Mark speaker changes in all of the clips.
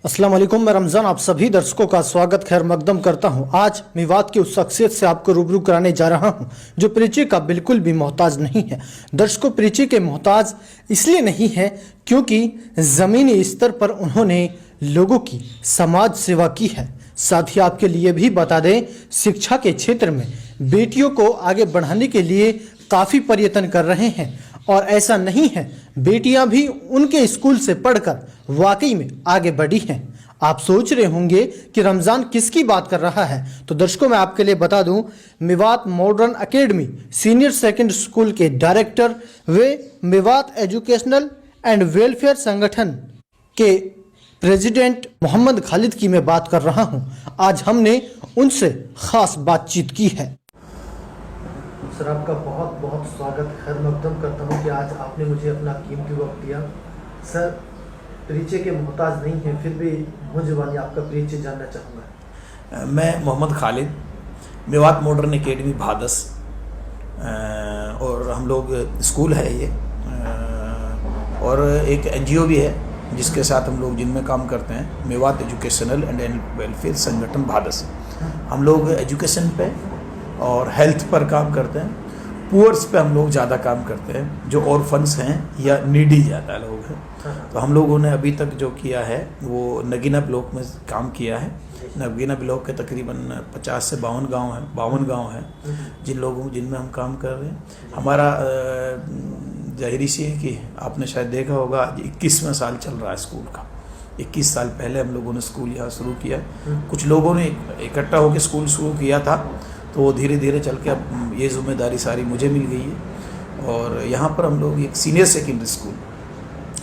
Speaker 1: अस्सलाम वालेकुम। मैं रमज़ान आप सभी दर्शकों का स्वागत खैर मकदम करता हूं। आज मेवात की उस शख्सियत से आपको रूबरू कराने जा रहा हूं जो परिचय का बिल्कुल भी मोहताज नहीं है। दर्शकों, परिचय के मोहताज इसलिए नहीं है क्योंकि ज़मीनी स्तर पर उन्होंने लोगों की समाज सेवा की है। साथ ही आपके लिए भी बता दें, शिक्षा के क्षेत्र में बेटियों को आगे बढ़ाने के लिए काफ़ी प्रयत्न कर रहे हैं। और ऐसा नहीं है, बेटियां भी उनके स्कूल से पढ़कर वाकई में आगे बढ़ी हैं। आप सोच रहे होंगे कि रमज़ान किसकी बात कर रहा है, तो दर्शकों मैं आपके लिए बता दूं, Mewat modern academy senior secondary school के डायरेक्टर वे मेवात एजुकेशनल एंड वेलफेयर संगठन के प्रेसिडेंट मोहम्मद खालिद की मैं बात कर रहा हूं। आज हमने उनसे खास बातचीत की है। सर, आपका बहुत बहुत स्वागत खैर मकदम करता हूँ कि आज आपने मुझे अपना कीमती वक्त दिया। सर, परिचय के मोहताज नहीं हैं, फिर भी मुझे आपका परिचय जानना चाहूँगा।
Speaker 2: मैं मोहम्मद खालिद, मेवात मॉडर्न एकेडमी भादस, और हम लोग स्कूल है ये, और एक एनजीओ भी है जिसके साथ हम लोग जिनमें काम करते हैं, मेवात एजुकेशनल एंड वेलफेयर संगठन भादस। हम लोग एजुकेशन पे और हेल्थ पर काम करते हैं। पुअर्स पे हम लोग ज़्यादा काम करते हैं, जो ऑर्फन्स हैं या नीडी ज़्यादा लोग हैं। तो हम लोगों ने अभी तक जो किया है वो नगीना ब्लॉक में काम किया है। नगीना ब्लॉक के तकरीबन 50 से 52 गाँव हैं जिनमें हम काम कर रहे हैं। हमारा ज़ाहिरी सी है कि आपने शायद देखा होगा 21वां साल चल रहा है स्कूल का। 21 साल पहले हम लोगों ने स्कूल यहाँ शुरू किया। कुछ लोगों ने इकट्ठा होकर स्कूल शुरू किया था, तो वो धीरे धीरे चल के अब ये जिम्मेदारी सारी मुझे मिल गई है। और यहाँ पर हम लोग एक सीनियर सेकेंडरी स्कूल,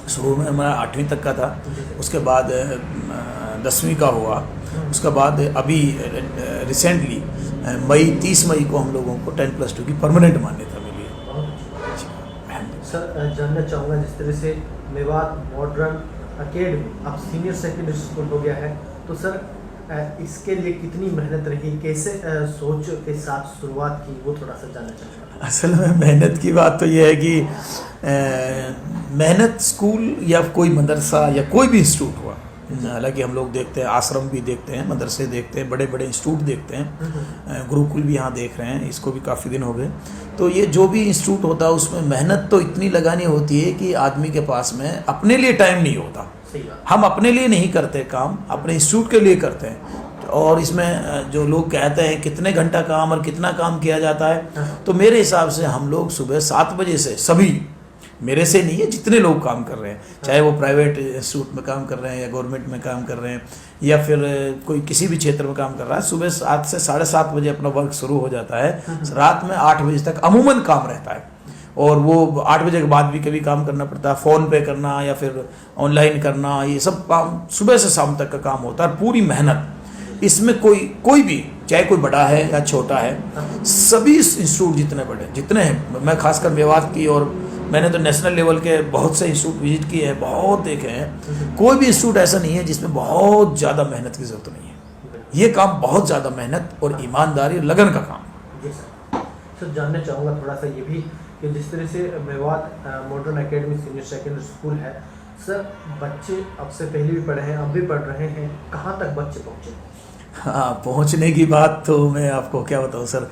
Speaker 2: शुरू में हमारा 8वीं तक का था, उसके बाद 10वीं का हुआ, उसके बाद अभी रिसेंटली 30 मई को हम लोगों को 10+2 की परमानेंट मान्यता मिली है।
Speaker 1: सर, जानना चाहूँगा, जिस तरह से मेवात मॉडर्न एकेडमी अब सीनियर सेकेंडरी स्कूल हो गया है, तो सर इसके लिए कितनी मेहनत रही, कैसे सोच के साथ शुरुआत की, वो थोड़ा सा जानना चाहूँगा।
Speaker 2: असल में मेहनत की बात तो ये है कि मेहनत स्कूल या कोई मदरसा या कोई भी इंस्टीट्यूट हुआ, हालांकि हम लोग देखते हैं आश्रम भी देखते हैं, मदरसे देखते हैं, बड़े बड़े इंस्टीट्यूट देखते हैं, गुरुकुल भी यहाँ देख रहे हैं, इसको भी काफ़ी दिन हो गए। तो ये जो भी इंस्टीट्यूट होता है उसमें मेहनत तो इतनी लगानी होती है कि आदमी के पास में अपने लिए टाइम नहीं होता। हम अपने लिए नहीं करते काम, अपने इंस्टीट्यूट के लिए करते हैं। और इसमें जो लोग कहते हैं कितने घंटा काम और कितना काम किया जाता है, तो मेरे हिसाब से हम लोग सुबह 7 बजे से, सभी, मेरे से नहीं है, जितने लोग काम कर रहे हैं, चाहे वो प्राइवेट इंस्टीट्यूट में काम कर रहे हैं या गवर्नमेंट में काम कर रहे हैं या फिर कोई किसी भी क्षेत्र में काम कर रहा है, सुबह 7 से 7:30 बजे अपना वर्क शुरू हो जाता है। रात में 8 बजे तक अमूमन काम रहता है, और वो 8 बजे के बाद भी कभी काम करना पड़ता है, फ़ोन पे करना या फिर ऑनलाइन करना, ये सब काम सुबह से शाम तक का काम होता है। पूरी मेहनत इसमें, कोई भी, चाहे कोई बड़ा है या छोटा है, सभी इंस्टीट्यूट जितने हैं, मैं खासकर मेवात की, और मैंने तो नेशनल लेवल के बहुत से इंस्टीट्यूट विजिट किए हैं, बहुत देखे हैं, कोई भी इंस्टीट्यूट ऐसा नहीं है जिसमें बहुत ज़्यादा मेहनत की ज़रूरत नहीं है। ये काम बहुत ज़्यादा मेहनत और ईमानदारी और लगन का काम है।
Speaker 1: सर, जानना चाहूँगा थोड़ा सा ये भी कि जिस तरह से Mewat modern academy senior secondary school है, सर बच्चे अब से पहले भी पढ़े हैं, अब भी पढ़ रहे हैं, कहाँ तक बच्चे पहुँचे?
Speaker 2: हाँ, पहुँचने की बात तो मैं आपको क्या बताऊँ सर,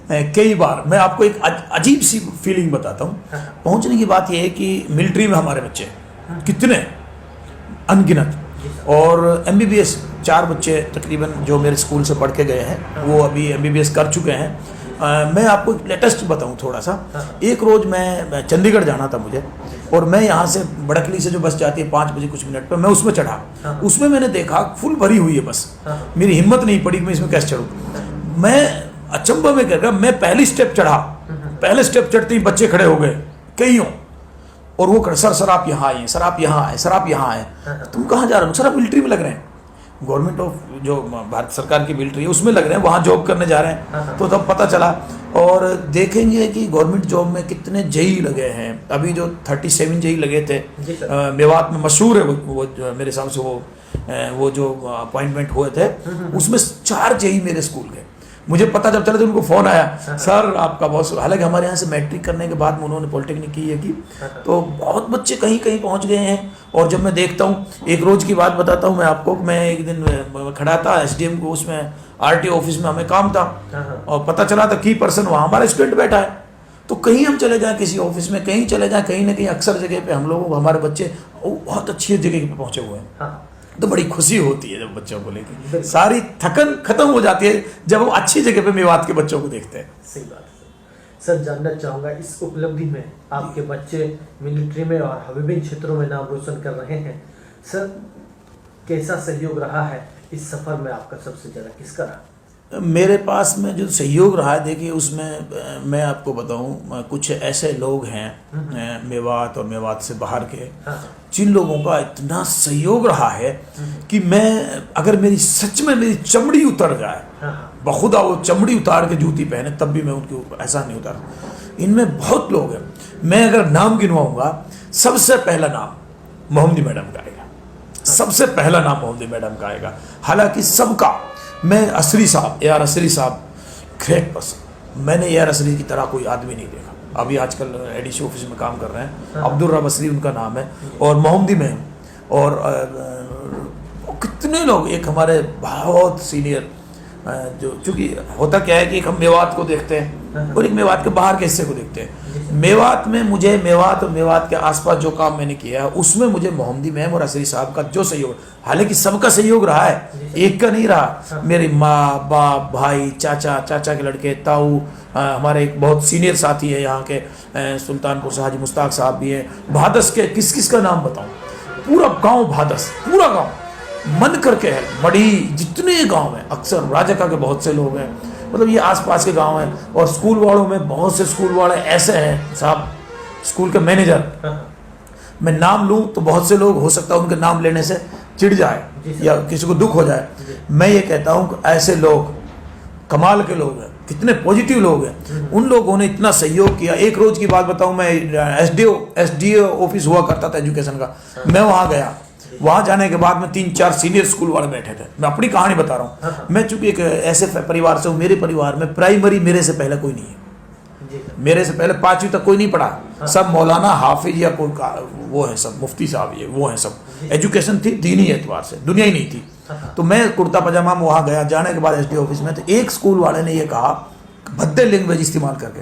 Speaker 2: कई बार मैं आपको एक अजीब सी फीलिंग बताता हूँ। पहुँचने की बात यह है कि मिलिट्री में हमारे बच्चे कितने अनगिनत, और MBBS 4 बच्चे तकरीबन जो मेरे स्कूल से पढ़ के गए हैं, वो अभी MBBS कर चुके हैं। मैं आपको लेटेस्ट बताऊं थोड़ा सा। एक रोज़ मैं चंडीगढ़ जाना था मुझे, और मैं यहाँ से बड़कली से जो बस जाती है 5 बजे कुछ मिनट पर, मैं उसमें चढ़ा। उसमें मैंने देखा फुल भरी हुई है बस। मेरी हिम्मत नहीं पड़ी कि मैं इसमें कैसे चढ़ूँ। मैं अचंभा में कर, मैं पहली स्टेप चढ़ा, पहले स्टेप चढ़ते ही बच्चे खड़े हो गए कईयों, और वो कर, सर आप यहाँ आए, सर आप यहाँ आए, सर आप यहाँ आए, तुम कहाँ जा रहे हो? सर आप मिलिट्री में लग रहे हैं, गवर्नमेंट ऑफ जो भारत सरकार की मिलिट्री है उसमें लग रहे हैं, वहाँ जॉब करने जा रहे हैं। तो तब पता चला, और देखेंगे कि गवर्नमेंट जॉब में कितने जेई लगे हैं। अभी जो 37 जेई लगे थे मेवात में, मशहूर है वो मेरे हिसाब से वो जो अपॉइंटमेंट हुए थे, उसमें 4 जेई मेरे स्कूल के। मुझे पता जब चला तो उनको फ़ोन आया, सर आपका बहुत, हालांकि हमारे यहाँ से मैट्रिक करने के बाद में उन्होंने पॉलिटेक्निक की है कि, तो बहुत बच्चे कहीं कहीं पहुँच गए हैं, और जब मैं देखता हूँ, एक रोज की बात बताता हूँ मैं आपको, मैं एक दिन खड़ा था एसडीएम को उसमें आरटीओ ऑफिस में, हमें काम था और पता चला था की पर्सन वहाँ हमारा स्टूडेंट बैठा है। तो कहीं हम चले जाएं किसी ऑफिस में, कहीं चले जाएं, कहीं ना कहीं अक्सर जगह पे हम लोगों को हमारे बच्चे बहुत अच्छी जगह पे पहुंचे हुए हैं। तो बड़ी खुशी होती है जब बच्चों को लेकर, सारी थकन खत्म हो जाती है जब हम अच्छी जगह पे मेवात के बच्चों को देखते हैं।
Speaker 3: सही बात है सर। जानना चाहूँगा इस उपलब्धि में आपके बच्चे मिलिट्री में और विभिन्न क्षेत्रों में नाम रोशन कर रहे हैं सर, कैसा सहयोग रहा है इस सफर में आपका, सबसे ज़्यादा किसका रहा?
Speaker 2: मेरे पास में जो सहयोग रहा है, देखिए उसमें मैं आपको बताऊं, कुछ ऐसे लोग हैं मेवात और मेवात से बाहर के, जिन लोगों का इतना सहयोग रहा है कि मैं अगर मेरी सच में मेरी चमड़ी उतर जाए, बखुदा वो चमड़ी उतार के जूती पहने तब भी मैं उनके ऊपर ऐसा नहीं उतार। इनमें बहुत लोग हैं, मैं अगर नाम गिनवाऊंगा, सबसे पहला नाम मोहम्मदी मैडम का आएगा, सबसे पहला नाम मोहम्मदी मैडम का आएगा। हालांकि सबका, मैं असरी साहब, यार असरी साहब ग्रेट पर्सन, मैंने यार असरी की तरह कोई आदमी नहीं देखा। अभी आजकल एडीसी ऑफिस में काम कर रहे हैं, अब्दुल रब असरी उनका नाम है, और मोहम्मदी मैम, और कितने लोग, एक हमारे बहुत सीनियर जो, चूँकि होता क्या है कि एक हम मेवात को देखते हैं और एक मेवात के बाहर के हिस्से को देखते हैं। मेवात में मुझे मेवात और मेवात के आसपास जो काम मैंने किया है उसमें मुझे मोहम्मदी मैम और असरी साहब का जो सहयोग, हालांकि सबका सहयोग रहा है, एक का नहीं रहा। मेरी माँ, बाप, भाई, चाचा, चाचा के लड़के, ताऊ, हमारे एक बहुत सीनियर साथी है यहाँ के सुल्तानपुर से हाजी मुश्ताक साहब भी हैं। भादस के किस किस का नाम बताऊँ, पूरा गाँव भादस, पूरा गाँव मन करके है, बड़ी जितने गांव हैं, अक्सर राजका के बहुत से लोग हैं, मतलब ये आसपास के गांव हैं। और स्कूल वालों में बहुत से स्कूल वाले ऐसे हैं साहब, स्कूल के मैनेजर, मैं नाम लूं तो बहुत से लोग हो सकता है उनके नाम लेने से चिढ़ जाए या किसी को दुख हो जाए। मैं ये कहता हूं कि ऐसे लोग कमाल के लोग हैं, कितने पॉजिटिव लोग हैं, उन लोगों ने इतना सहयोग किया। एक रोज की बात बताऊं, मैं एसडीओ ऑफिस हुआ करता था एजुकेशन का, मैं वहाँ गया, वहाँ जाने के बाद में 3-4 सीनियर स्कूल वाले बैठे थे। मैं अपनी कहानी बता रहा हूँ, मैं चूंकि एक ऐसे परिवार से हूँ, मेरे परिवार में प्राइमरी मेरे से पहले कोई नहीं है, मेरे से पहले 5वीं तक कोई नहीं पढ़ा, सब मौलाना, हाफिज या कोई वो है, सब मुफ्ती साहब ये वो हैं, सब एजुकेशन थी दीनी एतबार से, दुनिया ही नहीं थी। तो मैं कुर्ता पजामा में वहाँ गया, जाने के बाद एसडीओ ऑफिस में, तो एक स्कूल वाले ने ये कहा भद्दे लैंग्वेज इस्तेमाल करके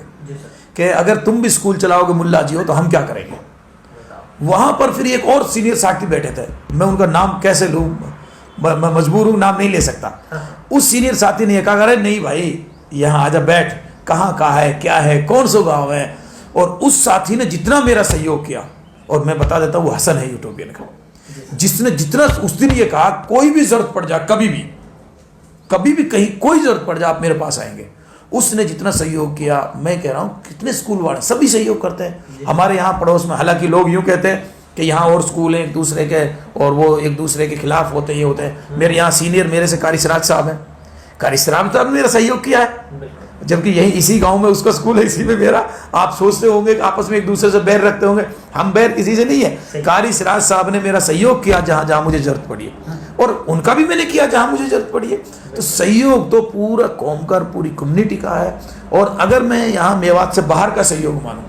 Speaker 2: कि अगर तुम भी स्कूल चलाओगे मुल्ला जी हो तो हम क्या करेंगे। वहां पर फिर एक और सीनियर साथी बैठे थे, मैं उनका नाम कैसे लूं, मैं मजबूर हूं, नाम नहीं ले सकता। उस सीनियर साथी ने कहा, अरे नहीं भाई यहाँ आजा, बैठ, कहाँ का है, क्या है, कौन सा गांव है। और उस साथी ने जितना मेरा सहयोग किया, और मैं बता देता हूँ, वो हसन है यूटोपियन का, जिसने जितना उस दिन ये कहा, कोई भी जरूरत पड़ जाए, कभी भी कहीं कोई जरूरत पड़ जाए, आप मेरे पास आएंगे। उसने जितना सहयोग किया, मैं कह रहा हूँ कितने स्कूल वाले सभी सहयोग करते हैं हमारे यहाँ पड़ोस में। हालांकि लोग यूँ कहते हैं कि यहाँ और स्कूल हैं एक दूसरे के, और वो एक दूसरे के खिलाफ होते हैं, ये होते हैं। मेरे यहाँ सीनियर मेरे से कारी सिराज साहब हैं, कारी सिराज साहब ने मेरा सहयोग किया है, जबकि यही इसी गांव में उसका स्कूल है, इसी में मेरा। आप सोचते होंगे कि आपस में एक दूसरे से बैर रखते होंगे, हम बैर किसी से नहीं है। कारी सिराज साहब ने मेरा सहयोग किया जहाँ जहाँ मुझे जरूरत पड़ी है, और उनका भी मैंने किया जहाँ मुझे जरूरत पड़ी है। तो सहयोग तो पूरा कौम का, पूरी कम्युनिटी का है। और अगर मैं यहाँ मेवात से बाहर का सहयोग मानूँ,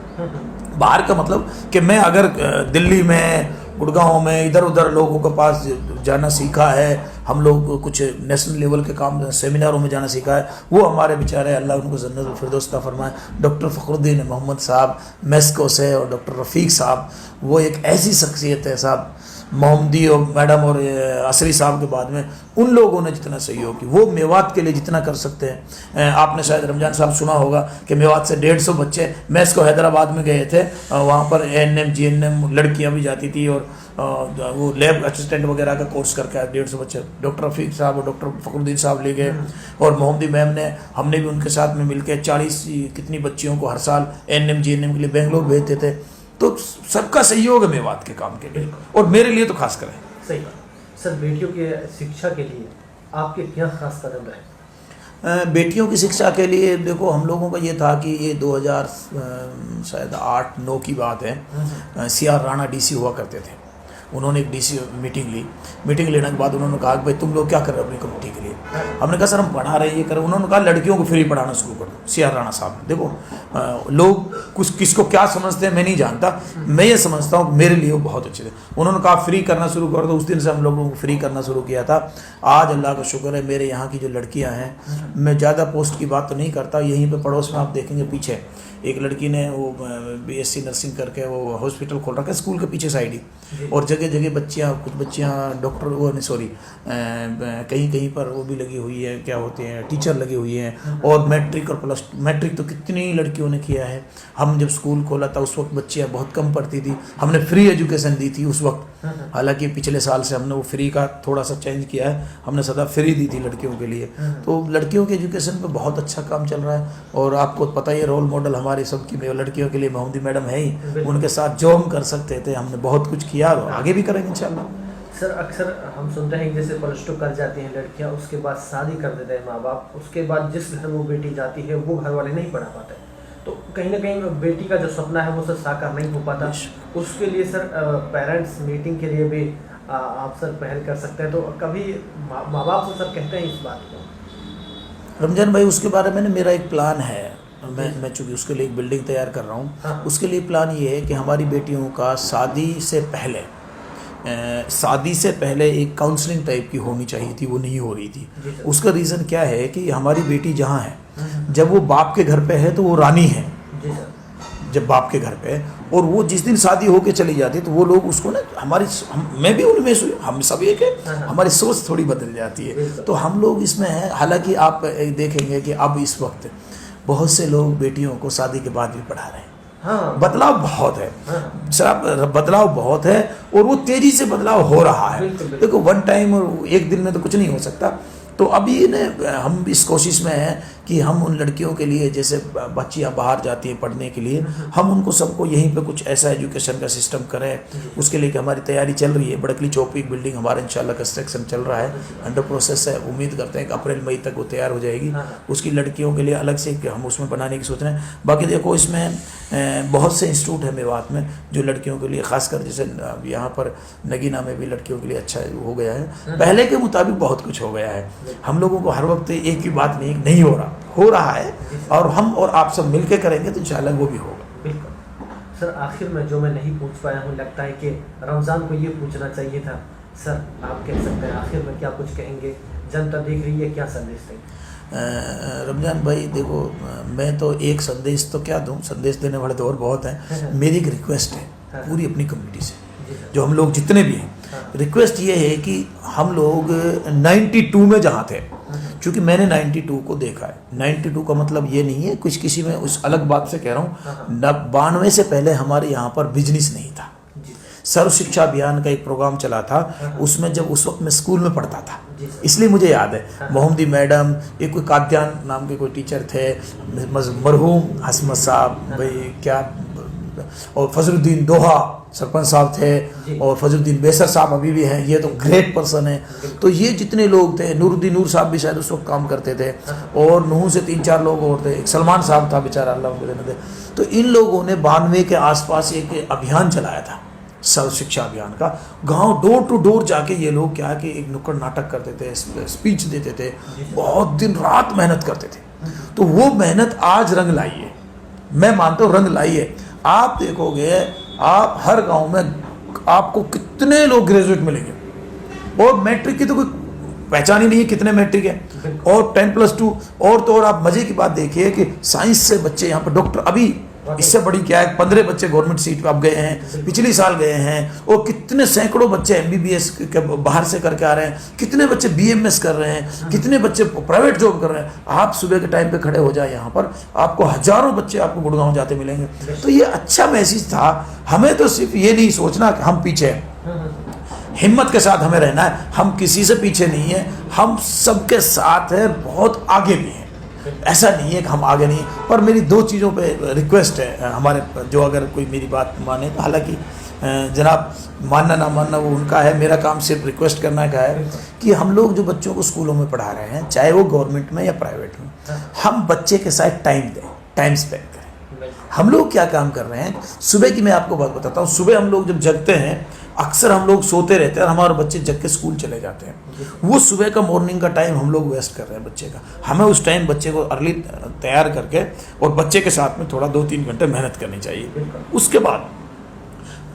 Speaker 2: बाहर का मतलब कि मैं अगर दिल्ली में, गुड़गांव में, इधर उधर लोगों के पास जाना सीखा है, हम लोग कुछ नेशनल लेवल के काम सेमिनारों में जाना सीखा है, वो हमारे बेचारे, अल्लाह उनको जन्नत फिरदौस अता फरमाए, डॉक्टर फ़खरुद्दीन मोहम्मद साहब मेस्को से, और डॉक्टर रफ़ीक साहब, वो एक ऐसी शख्सियत है साहब, मोहम्मदी और मैडम और असरी साहब के बाद में उन लोगों ने जितना सहयोग किया, वो मेवात के लिए जितना कर सकते हैं। आपने शायद रमजान साहब सुना होगा कि मेवात से 150 बच्चे, मैं इसको हैदराबाद में गए थे, वहाँ पर ANM GNM लड़कियाँ भी जाती थी, और वो लैब असिस्टेंट वगैरह का कोर्स करके 150 बच्चे डॉक्टर रफ़ीक साहब और डॉक्टर फ़खरुद्दीन साहब ले गए, और मोहम्मदी मैम ने, हमने भी उनके साथ में मिलकर 40 कितनी बच्चियों को हर साल ANM GNM के लिए बेंगलोर भेजते थे। तो सबका सहयोग है मेवात के काम के लिए, और मेरे लिए तो खास कर है।
Speaker 3: सही बात सर। बेटियों की शिक्षा के लिए आपके क्या खास कदम रहे?
Speaker 2: बेटियों की शिक्षा के लिए देखो, हम लोगों का ये था कि ये 2000 शायद 8-9 की बात है, CR राणा DC हुआ करते थे, उन्होंने एक डीसी मीटिंग ली। मीटिंग लेने के बाद उन्होंने कहा कि भाई तुम लोग क्या कर रहे हो अपनी कमेटी के लिए। हमने कहा सर हम पढ़ा रहे हैं, ये कर रहे हैं। उन्होंने कहा लड़कियों को फ्री पढ़ाना शुरू कर दो। CR राणा साहब ने, देखो लोग कुछ किसको क्या समझते हैं मैं नहीं जानता, मैं ये समझता हूँ मेरे लिए वो बहुत अच्छे थे। उन्होंने कहा फ्री करना शुरू कर दो। उस दिन से हम लोगों को फ्री करना शुरू किया था। आज अल्लाह का शुक्र है मेरे यहाँ की जो लड़कियाँ हैं, मैं ज़्यादा पोस्ट की बात तो नहीं करता, यहीं पर पड़ोस में आप देखेंगे पीछे एक लड़की ने वो BSc नर्सिंग करके वो हॉस्पिटल खोल रखा है स्कूल के पीछे साइड ही, और जगह जगह बच्चियाँ, कुछ बच्चियाँ डॉक्टर वो नहीं सॉरी कहीं कहीं पर वो भी लगी हुई है, क्या होते हैं टीचर लगी हुई हैं। और मैट्रिक और प्लस मैट्रिक तो कितनी लड़कियों ने किया है। हम जब स्कूल खोला था उस वक्त बच्चियाँ बहुत कम पढ़ती थी, हमने फ्री एजुकेशन दी थी उस वक्त। हालांकि पिछले साल से हमने वो फ्री का थोड़ा सा चेंज किया है, हमने सदा फ्री दी थी लड़कियों के लिए। तो लड़कियों के एजुकेशन पे बहुत अच्छा काम चल रहा है। और आपको पता ही है रोल मॉडल हमारे सबकी लड़कियों के लिए मोहम्मदी मैडम है ही, उनके साथ जो हम कर सकते थे हमने बहुत कुछ किया और आगे भी करेंगे इंशाल्लाह।
Speaker 3: सर अक्सर हम सुनते हैं कि जैसे +2 कर जाती हैं लड़कियां, उसके बाद शादी कर देते हैं माँ बाप, उसके बाद जिस घर में वो बेटी जाती है वो घर वाले नहीं पढ़ा पाते, तो कहीं ना कहीं बेटी का जो सपना है वो सर साकार नहीं हो पाता। उसके लिए सर पेरेंट्स मीटिंग के लिए भी आप सर पहल कर सकते हैं। तो कभी माँ बाप से सर कहते हैं इस बात को?
Speaker 2: रमजान भाई उसके बारे में मेरा एक प्लान है। मैं चूँकि उसके लिए एक बिल्डिंग तैयार कर रहा हूँ। उसके लिए प्लान ये है कि हमारी बेटियों का शादी से पहले एक काउंसलिंग टाइप की होनी चाहिए थी, वो नहीं हो रही थी। उसका रीज़न क्या है कि हमारी बेटी जहाँ है, जब वो बाप के घर पे है तो वो रानी है, जब बाप के घर पे, और वो जिस दिन शादी होके चली जाती है तो वो लोग उसको ना मैं भी उनमें से, हम सब एक है, हमारी सोच थोड़ी बदल जाती है। तो हम लोग इसमें हैं। हालांकि आप देखेंगे कि अब इस वक्त बहुत से लोग बेटियों को शादी के बाद भी पढ़ा रहे हैं।
Speaker 3: हाँ।
Speaker 2: बदलाव बहुत है सर, बदलाव बहुत है और वो तेजी से बदलाव हो रहा है। देखो वन टाइम और एक दिन में तो कुछ नहीं हो सकता। तो अभी हम इस कोशिश में हैं कि हम उन लड़कियों के लिए, जैसे बच्चियां बाहर जाती हैं पढ़ने के लिए, हम उनको सबको यहीं पे कुछ ऐसा एजुकेशन का सिस्टम करें। उसके लिए कि हमारी तैयारी चल रही है। बड़कली चौक एक बिल्डिंग हमारा इंशाल्लाह कंस्ट्रक्शन चल रहा है, अंडर प्रोसेस है। उम्मीद करते हैं कि अप्रैल मई तक वो तैयार हो जाएगी। उसकी लड़कियों के लिए अलग से हम उसमें बनाने की सोच रहे हैं। बाकी देखो इसमें बहुत से इंस्टीट्यूट है मेवात में जो लड़कियों के लिए, खासकर जैसे यहाँ पर नगीना में भी लड़कियों के लिए अच्छा हो गया है। पहले के मुताबिक बहुत कुछ हो गया है। हम लोगों को हर वक्त एक ही बात नहीं हो रहा है, और हम और आप सब मिलकर करेंगे तो इंशाल्लाह वो भी होगा।
Speaker 3: बिल्कुल। सर आखिर में जो मैं नहीं पूछ पाया हूँ, लगता है कि रमज़ान को ये पूछना चाहिए था। सर आप कह सकते हैं आखिर में क्या कुछ कहेंगे, जनता देख रही है, क्या संदेश देंगे?
Speaker 2: रमजान भाई देखो, मैं तो एक संदेश तो क्या दूं, संदेश देने वाले तो और बहुत हैं। मेरी एक रिक्वेस्ट है पूरी अपनी कम्युनिटी से, जो हम लोग जितने भी हैं, रिक्वेस्ट ये है कि हम लोग 92 में जहाँ थे, क्योंकि मैंने 92 को देखा है। 92 का मतलब ये नहीं है कुछ किसी में उस अलग बात से कह रहा हूँ। 92 से पहले हमारे यहाँ पर बिजनेस नहीं था। सर्व शिक्षा अभियान का एक प्रोग्राम चला था, उसमें जब उस वक्त मैं स्कूल में पढ़ता था, इसलिए मुझे याद है। मोहम्मदी मैडम, एक कोई काद्यान नाम के कोई टीचर थे, मरहूम हसमत साहब भाई क्या, और फजरुद्दीन दोहा सरपंच साहब थे, और फजरुद्दीन बेसर साहब अभी भी हैं, ये तो ग्रेट पर्सन है। तो ये जितने लोग थे, नूरुद्दीन नूर साहब भी शायद उस वक्त काम करते थे, और नूह से 3-4 लोग और थे, एक सलमान साहब था बेचारा, अल्लाह उनको देने दे। तो इन लोगों ने 92 के आसपास एक अभियान चलाया था, सर्व शिक्षा अभियान का। गांव डोर टू डोर जाके ये लोग क्या कि एक नुक्कड़ नाटक करते थे, स्पीच देते थे, बहुत दिन रात मेहनत करते थे। तो वो मेहनत आज रंग लाई है, मैं मानता हूँ रंग लाई है। आप देखोगे, आप हर गांव में आपको कितने लोग ग्रेजुएट मिलेंगे, और मैट्रिक की तो कोई पहचान ही नहीं है कितने मैट्रिक है, और 10+2। और तो और आप मजे की बात देखिए कि साइंस से बच्चे यहाँ पर डॉक्टर, अभी इससे बड़ी क्या है, 15 बच्चे गवर्नमेंट सीट पे अब गए हैं, पिछले साल गए हैं, और कितने सैकड़ों बच्चे MBBS के बाहर से करके आ रहे हैं, कितने बच्चे BMS कर रहे हैं, कितने बच्चे प्राइवेट जॉब कर रहे हैं। आप सुबह के टाइम पे खड़े हो जाए यहाँ पर, आपको हजारों बच्चे आपको गुड़गांव जाते मिलेंगे। तो ये अच्छा मैसेज था। हमें तो सिर्फ ये नहीं सोचना कि हम पीछे हैं, हिम्मत के साथ हमें रहना है। हम किसी से पीछे नहीं है, हम सबके साथ हैं, बहुत आगे भी हैं। ऐसा नहीं है कि हम आगे नहीं। पर मेरी 2 चीज़ों पे रिक्वेस्ट है हमारे, जो अगर कोई मेरी बात माने, हालांकि जनाब मानना ना मानना वो उनका है, मेरा काम सिर्फ रिक्वेस्ट करना का है कि हम लोग जो बच्चों को स्कूलों में पढ़ा रहे हैं, चाहे वो गवर्नमेंट में या प्राइवेट में, हम बच्चे के साथ टाइम दें, टाइम स्पेंड करें। हम लोग क्या काम कर रहे हैं, सुबह की मैं आपको बात बताता हूँ। सुबह हम लोग जब जगते हैं अक्सर हम लोग सोते रहते हैं और हमारे बच्चे जग के स्कूल चले जाते हैं। वो सुबह का मॉर्निंग का टाइम हम लोग वेस्ट कर रहे हैं बच्चे का। हमें उस टाइम बच्चे को अर्ली तैयार करके और बच्चे के साथ में थोड़ा 2-3 घंटे मेहनत करनी चाहिए। उसके बाद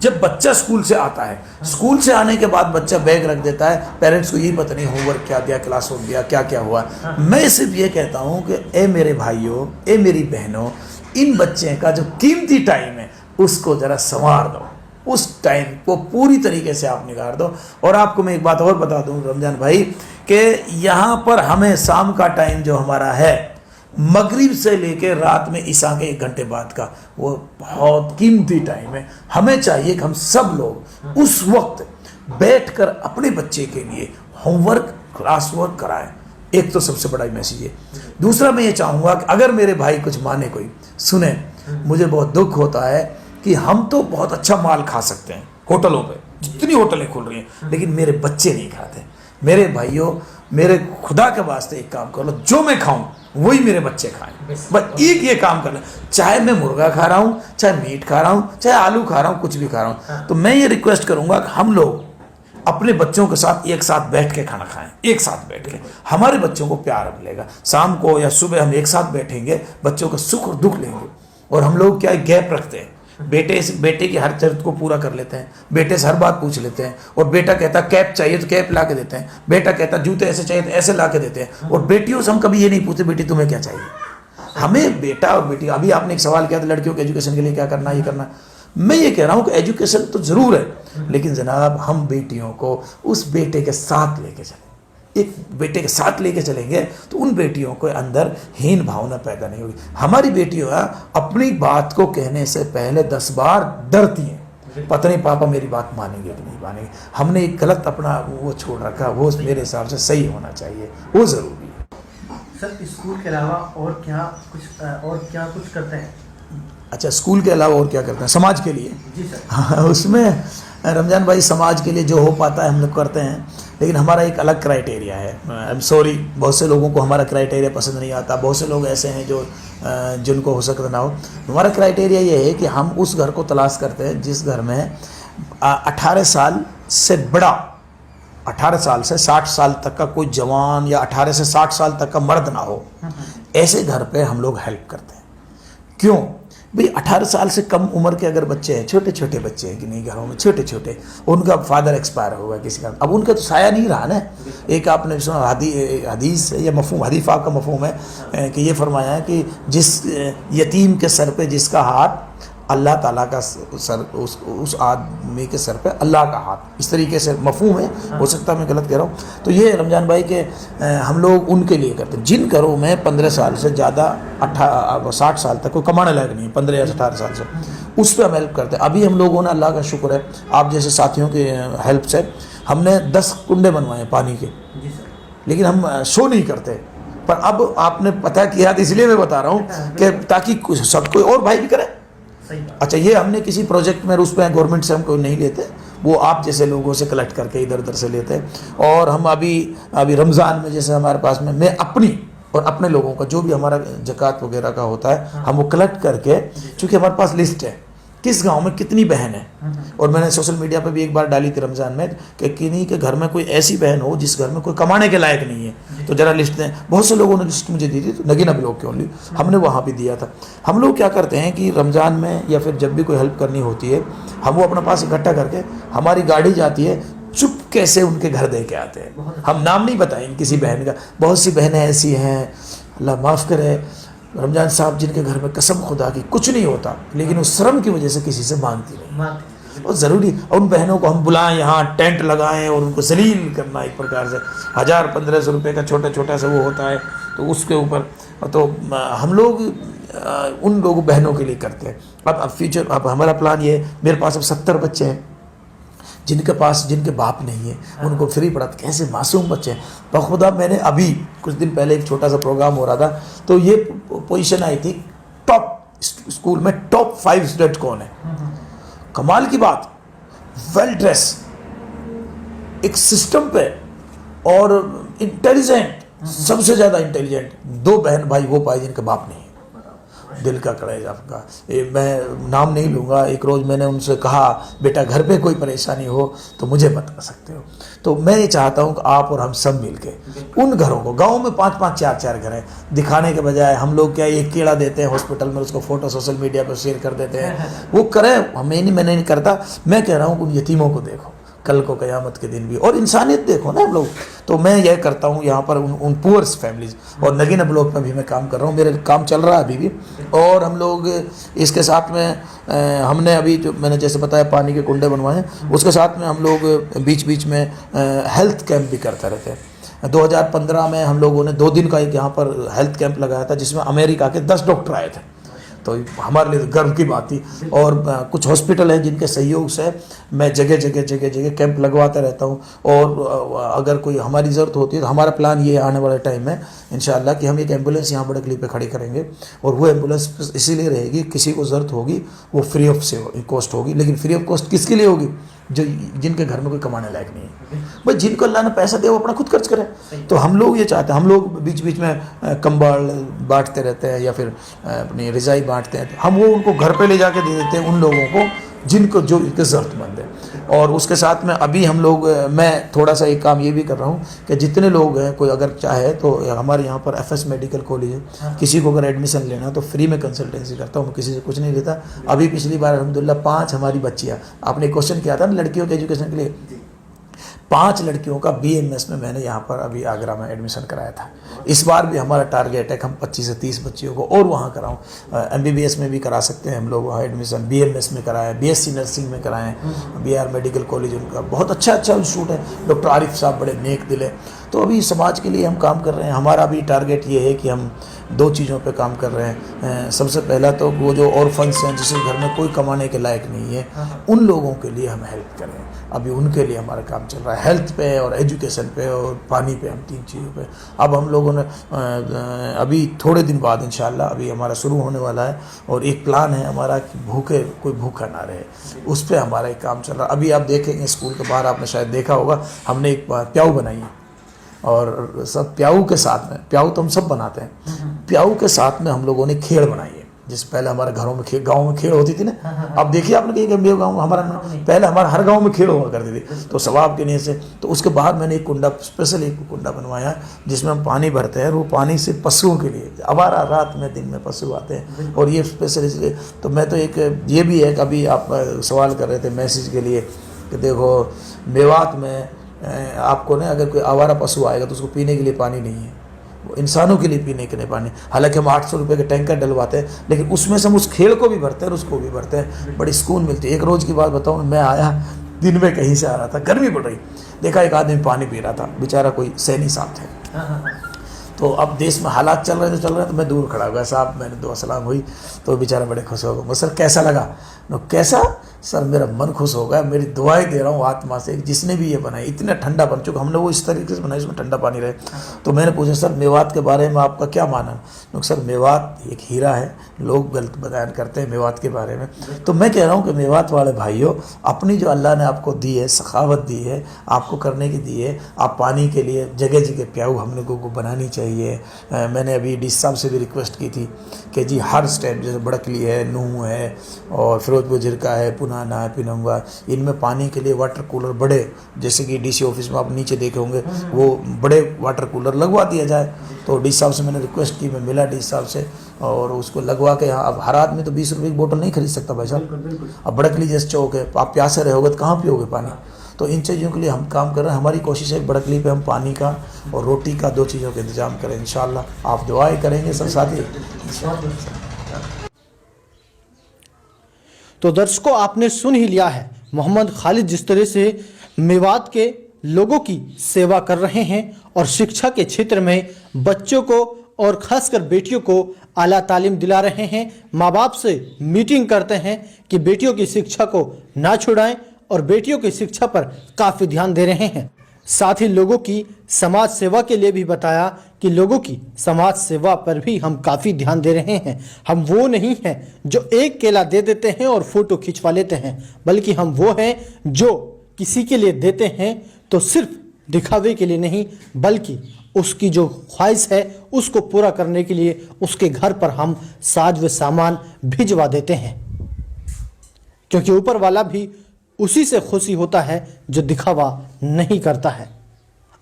Speaker 2: जब बच्चा स्कूल से आता है, स्कूल से आने के बाद बच्चा बैग रख देता है, पेरेंट्स को यही पता नहीं होमवर्क क्या दिया, क्लास वर्क दिया, क्या क्या हुआ। मैं सिर्फ ये कहता हूँ कि ए मेरे भाइयों, ए मेरी बहनों, इन बच्चे का जो कीमती टाइम है उसको ज़रा संवार दो, उस टाइम को पूरी तरीके से आप निकाल दो। और आपको मैं एक बात और बता दूँ रमजान भाई, कि यहाँ पर हमें शाम का टाइम जो हमारा है, मगरिब से लेकर रात में ईशा के 1 घंटे बाद का, वो बहुत कीमती टाइम है। हमें चाहिए कि हम सब लोग उस वक्त बैठकर अपने बच्चे के लिए होमवर्क, क्लास वर्क कराएं। एक तो सबसे बड़ा मैसेज है। दूसरा मैं ये चाहूँगा कि अगर मेरे भाई कुछ माने, कोई सुने, मुझे बहुत दुख होता है कि हम तो बहुत अच्छा माल खा सकते हैं होटलों पे, जितनी होटलें खुल रही हैं, लेकिन मेरे बच्चे नहीं खाते। मेरे भाइयों, मेरे खुदा के वास्ते एक काम कर लो, जो मैं खाऊं वही मेरे बच्चे खाएं। बस एक ये काम करना, चाहे मैं मुर्गा खा रहा हूं, चाहे मीट खा रहा हूं, चाहे आलू खा रहा हूं, कुछ भी खा रहा हूं, तो मैं ये रिक्वेस्ट करूंगा कि हम लोग अपने बच्चों के साथ एक साथ बैठ के खाना खाएं। एक साथ बैठ के हमारे बच्चों को प्यार मिलेगा। शाम को या सुबह हम एक साथ बैठेंगे, बच्चों का सुख और दुख लेंगे। और हम लोग क्या गैप रखते हैं, बेटे की हर जरूरत को पूरा कर लेते हैं, बेटे से हर बात पूछ लेते हैं। और बेटा कहता कैप चाहिए तो कैप ला के देते हैं, बेटा कहता जूते ऐसे चाहिए तो ऐसे ला के देते हैं। और बेटियों से हम कभी ये नहीं पूछते बेटी तुम्हें क्या चाहिए। हमें बेटा और बेटी, अभी आपने एक सवाल किया था लड़कियों के एजुकेशन के लिए क्या करना, ये करना। मैं ये कह रहा हूँ कि एजुकेशन तो जरूर है, लेकिन जनाब हम बेटियों को उस बेटे के साथ लेके चलें। एक बेटे के साथ लेके चलेंगे तो उन बेटियों के अंदर हीन भावना पैदा नहीं होगी। हमारी बेटियां अपनी बात को कहने से पहले 10 बार डरती हैं, पता नहीं पापा मेरी बात मानेंगे कि नहीं मानेंगे। हमने एक गलत अपना वो छोड़ रखा, वो मेरे हिसाब से सही होना चाहिए, वो ज़रूरी है।
Speaker 3: सर स्कूल के अलावा और क्या कुछ करते हैं?
Speaker 2: अच्छा, स्कूल के अलावा और क्या करते हैं समाज के लिए?
Speaker 3: जी सर।
Speaker 2: हाँ, उसमें रमजान भाई समाज के लिए जो हो पाता है हम लोग करते हैं, लेकिन हमारा एक अलग क्राइटेरिया है। आई एम सॉरी, बहुत से लोगों को हमारा क्राइटेरिया पसंद नहीं आता। बहुत से लोग ऐसे हैं जो जिनको हो सकता ना हो। हमारा क्राइटेरिया ये है कि हम उस घर को तलाश करते हैं जिस घर में 18 साल से बड़ा, 18 साल से 60 साल तक का कोई जवान या 18 से 60 साल तक का मर्द ना हो। ऐसे घर पे हम लोग हेल्प करते हैं। क्यों भाई? 18 साल से कम उम्र के अगर बच्चे हैं, छोटे छोटे बच्चे हैं कि नहीं, घरों में छोटे छोटे, उनका फादर एक्सपायर होगा किसी का, अब उनका तो साया नहीं रहा ना। एक आपने सुना हदीस या मफहूम, हदीफा का मफहूम है कि ये फरमाया है कि जिस यतीम के सर पे जिसका हाथ, अल्लाह ताला का सर, उस आदमी के सर पे अल्लाह का हाथ, इस तरीके से मफहूम है। हो सकता है मैं गलत कह रहा हूँ। तो ये रमजान भाई के हम लोग उनके लिए करते हैं जिन घरों में 15 साल से ज़्यादा 60 साल तक कोई कमाने लायक नहीं है, 15 या 18 साल से, उस पर हम हेल्प करते हैं। अभी हम लोगों ने, अल्लाह का शुक्र है, आप जैसे साथियों की हेल्प से हमने 10 कुंडे बनवाए पानी के, लेकिन हम शो नहीं करते। पर अब आपने पता किया तो इसलिए मैं बता रहा हूँ कि ताकि सब कोई और भाई भी करे। अच्छा, ये हमने किसी प्रोजेक्ट में उस पर गवर्नमेंट से हम कोई नहीं लेते, वो आप जैसे लोगों से कलेक्ट करके इधर उधर से लेते हैं। और हम अभी रमज़ान में जैसे हमारे पास में, मैं अपनी और अपने लोगों का जो भी हमारा ज़कात वगैरह का होता है, हम वो कलेक्ट करके, चूँकि हमारे पास लिस्ट है किस गांव में कितनी बहन है, और मैंने सोशल मीडिया पर भी एक बार डाली थी रमज़ान में कि किन्हीं के घर में कोई ऐसी बहन हो जिस घर में कोई कमाने के लायक नहीं है, तो ज़रा लिस्ट दें। बहुत से लोगों ने लिस्ट मुझे दी थी, तो नगीना ब्लॉक के ओनली हमने वहाँ भी दिया था। हम लोग क्या करते हैं कि रमज़ान में या फिर जब भी कोई हेल्प करनी होती है, हम वो अपने पास इकट्ठा करके, हमारी गाड़ी जाती है, चुप कैसे उनके घर दे के आते हैं। हम नाम नहीं बताएंगे किसी बहन का। बहुत सी बहनें ऐसी हैं, अल्लाह माफ़ करे, रमजान साहब जिनके घर में कसम खुदा की कुछ नहीं होता, लेकिन उस शर्म की वजह से किसी से मांगती नहीं। और ज़रूरी उन बहनों को हम बुलाएं, यहाँ टेंट लगाएं और उनको जलील करना, एक प्रकार से 1000-1500 रुपये का छोटा छोटा सा वो होता है, तो उसके ऊपर तो हम लोग उन लोगों बहनों के लिए करते हैं। अब फ्यूचर, अब हमारा प्लान ये है, मेरे पास अब 70 बच्चे हैं जिनके बाप नहीं है, उनको फ्री पढ़ाते, कैसे मासूम बच्चे हैं। बखुदा मैंने अभी कुछ दिन पहले एक छोटा सा प्रोग्राम हो रहा था, तो ये पोजीशन आई थी, टॉप स्कूल में टॉप 5 स्टूडेंट कौन है। कमाल की बात, वेल ड्रेस, एक सिस्टम पे, और इंटेलिजेंट, सबसे ज़्यादा इंटेलिजेंट 2 बहन भाई वो पाए जिनके बाप नहीं है। दिल का कलेजा आपका। मैं नाम नहीं लूँगा, एक रोज़ मैंने उनसे कहा बेटा घर पे कोई परेशानी हो तो मुझे बता सकते हो। तो मैं ये चाहता हूँ कि आप और हम सब मिल के उन घरों को, गाँव में 5-5 4-4 घर हैं, दिखाने के बजाय हम लोग क्या एक कीड़ा देते हैं हॉस्पिटल में, उसको फ़ोटो सोशल मीडिया पर शेयर कर देते हैं, वो करें, मैं नहीं करता। मैं कह रहा हूँ उन यतीमों को देखो, कल को क़यामत के दिन भी, और इंसानियत देखो ना हम लोग। तो मैं यह करता हूँ यहाँ पर उन पुअर्स फैमिलीज, और नगीना ब्लॉक में भी मैं काम कर रहा हूँ, मेरे काम चल रहा है अभी भी। और हम लोग इसके साथ में हमने अभी जो मैंने जैसे बताया पानी के कुंडे बनवाए हैं, उसके साथ में हम लोग बीच बीच में हेल्थ कैंप भी करते रहते हैं। 2015 में हम लोगों ने 2 दिन का एक यहाँ पर हेल्थ कैंप लगाया था, जिसमें अमेरिका के 10 डॉक्टर आए थे। तो हमारे लिए गर्व की बात थी। और कुछ हॉस्पिटल हैं जिनके सहयोग से मैं जगह जगह कैंप लगवाता रहता हूँ। और अगर कोई हमारी ज़रूरत होती है तो हमारा प्लान ये आने वाले टाइम में इंशाअल्लाह कि हम एक एम्बुलेंस यहाँ बड़कली पे खड़ी करेंगे, और वो एम्बुलेंस इसीलिए रहेगी, किसी को ज़रूरत होगी वो फ्री ऑफ कॉस्ट होगी। लेकिन फ्री ऑफ कॉस्ट किसके लिए होगी? जो जिनके घर में कोई कमाने लायक नहीं है, भाई जिनको अल्लाह ने पैसा दिया वो अपना खुद खर्च करें। तो हम लोग ये चाहते हैं, हम लोग बीच बीच में कंबल बांटते रहते हैं या फिर अपनी रज़ाई बांटते हैं, तो हम वो उनको घर पे ले जाके दे देते हैं उन लोगों को जिनको जो इनके ज़रूरतमंद है। और उसके साथ में अभी हम लोग, मैं थोड़ा सा एक काम ये भी कर रहा हूँ कि जितने लोग हैं, कोई अगर चाहे तो हमारे यहाँ पर FS मेडिकल कॉलेज है, किसी को अगर एडमिशन लेना है तो फ्री में कंसल्टेंसी करता हूँ, मैं किसी से कुछ नहीं लेता। अभी पिछली बार अल्हम्दुलिल्लाह 5 हमारी बच्चियाँ, आपने क्वेश्चन किया था ना लड़कियों के एजुकेशन के लिए, 5 लड़कियों का BMS में मैंने यहाँ पर अभी आगरा में एडमिशन कराया था। इस बार भी हमारा टारगेट है कि हम 25 से 30 बच्चियों को और वहाँ कराऊँ। MBBS में भी करा सकते हैं हम लोग वहाँ एडमिशन, BMS में कराएं, BSc नर्सिंग में कराएं, BR मेडिकल कॉलेज उनका बहुत अच्छा इंस्टीट्यूट है, डॉक्टर आरिफ साहब बड़े नेक दिल है। तो अभी समाज के लिए हम काम कर रहे हैं। हमारा भी टारगेट ये है कि हम 2 चीज़ों पे काम कर रहे हैं। सबसे पहला तो वो जो ऑर्फन्स हैं जिसके घर में कोई कमाने के लायक नहीं है, उन लोगों के लिए हम हेल्प करें। अभी उनके लिए हमारा काम चल रहा है, हेल्थ पे और एजुकेशन पे और पानी पे, हम 3 चीज़ों पे। अब हम लोगों ने अभी थोड़े दिन बाद इंशाल्लाह अभी हमारा शुरू होने वाला है, और एक प्लान है हमारा कि कोई भूखा ना रहे, उस पर हमारा एक काम चल रहा है। अभी आप देखेंगे स्कूल के बाहर, आपने शायद देखा होगा, हमने एक प्याऊ बनाई है, और सब प्याऊ के साथ में, प्याऊ तो हम सब बनाते हैं, प्याऊ के साथ में हम लोगों ने खेड़ बनाई है। जिस पहले हमारे घरों में गाँव में खेड़ होती थी ना, अब देखिए आपने कहीं गंभीर गाँव में, हमारा पहले हमारे हर गाँव में खेड़ हुआ करती थी, तो सवाब के लिए से। तो उसके बाद मैंने एक कुंडा, स्पेशल एक कुंडा बनवाया जिसमें हम पानी भरते हैं, वो पानी से पशुओं के लिए, आवारा रात में दिन में पशु आते हैं, और ये स्पेशल इसलिए। तो मैं तो एक ये भी है, कभी आप सवाल कर रहे थे मैसेज के लिए कि देखो मेवात में आपको ना अगर कोई आवारा पशु आएगा तो उसको पीने के लिए पानी नहीं है, वो इंसानों के लिए पीने के लिए पानी। हालांकि हम 800 रुपये के टैंकर डलवाते हैं, लेकिन उसमें से हम उस खेल को भी भरते हैं और उसको भी भरते हैं, बड़ी सुकून मिलती है। एक रोज़ की बात बताऊँ, मैं आया दिन में कहीं से आ रहा था, गर्मी पड़ रही, देखा एक आदमी पानी पी रहा था, बेचारा कोई सैनी साहब थे। तो अब देश में हालात चल रहे थे, तो मैं दूर खड़ा हुआ, साहब मैंने दुआ सलाम हुई, तो बेचारा बड़े खुश हो गए। सर कैसा लगा? कैसा सर, मेरा मन खुश हो गया, मेरी दुआएं दे रहा हूँ आत्मा से, जिसने भी ये बनाई इतना ठंडा बन चुका, हमने वो इस तरीके से बनाई उसमें ठंडा पानी रहे। तो मैंने पूछा सर मेवात के बारे में आपका क्या माना? सर मेवात एक हीरा है, लोग गलत बयान करते हैं मेवात के बारे में। तो मैं कह रहा हूँ कि मेवात वाले भाइयों, अपनी जो अल्लाह ने आपको दी है, सखावत दी है, आपको करने की दी है, आप पानी के लिए जगह जगह प्याऊ हम लोगों को बनानी चाहिए। मैंने अभी डी साहब से भी रिक्वेस्ट की थी कि जी हर स्टेट, जैसे बड़कली है, नूह है, और फिरोजपुर झिरका है, पुनाना है, पिनंगा, इनमें पानी के लिए वाटर कूलर बड़े, जैसे कि DC ऑफिस में आप नीचे देखे होंगे, वो बड़े वाटर कूलर लगवा दिया जाए। तो डी साहब से मैंने रिक्वेस्ट की, मैं मिला डी साहब से, और उसको लगवा के यहाँ, अब हर आदमी तो 20 रुपये की बोतल नहीं खरीद सकता भाई साहब। अब बड़कली जैसे चौक है, आप प्यासे रहोगे तो कहाँ पियोगे पानी? तो इन चीज़ों के लिए हम काम कर रहे हैं। हमारी कोशिश है बड़कली पे हम पानी का और रोटी का 2 चीज़ों का इंतजाम करें इंशाल्लाह। आप दुआएं करेंगे सब साथी।
Speaker 1: तो दर्शकों, आपने सुन ही लिया है मोहम्मद खालिद जिस तरह से मेवात के लोगों की सेवा कर रहे हैं, और शिक्षा के क्षेत्र में बच्चों को और खासकर बेटियों को आला तालीम दिला रहे हैं। माँ बाप से मीटिंग करते हैं कि बेटियों की शिक्षा को ना छुड़ाएं, और बेटियों की शिक्षा पर काफ़ी ध्यान दे रहे हैं। साथ ही लोगों की समाज सेवा के लिए भी बताया कि लोगों की समाज सेवा पर भी हम काफ़ी ध्यान दे रहे हैं। हम वो नहीं हैं जो एक केला दे देते हैं और फोटो खिंचवा लेते हैं, बल्कि हम वो हैं जो किसी के लिए देते हैं तो सिर्फ दिखावे के लिए नहीं, बल्कि उसकी जो ख्वाहिश है उसको पूरा करने के लिए उसके घर पर हम साज व सामान भिजवा देते हैं, क्योंकि ऊपर वाला भी उसी से खुशी होता है जो दिखावा नहीं करता है।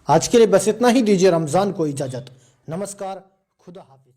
Speaker 1: आज के लिए बस इतना ही। दीजिए रमज़ान को इजाज़त। नमस्कार, खुदा हाफिज़।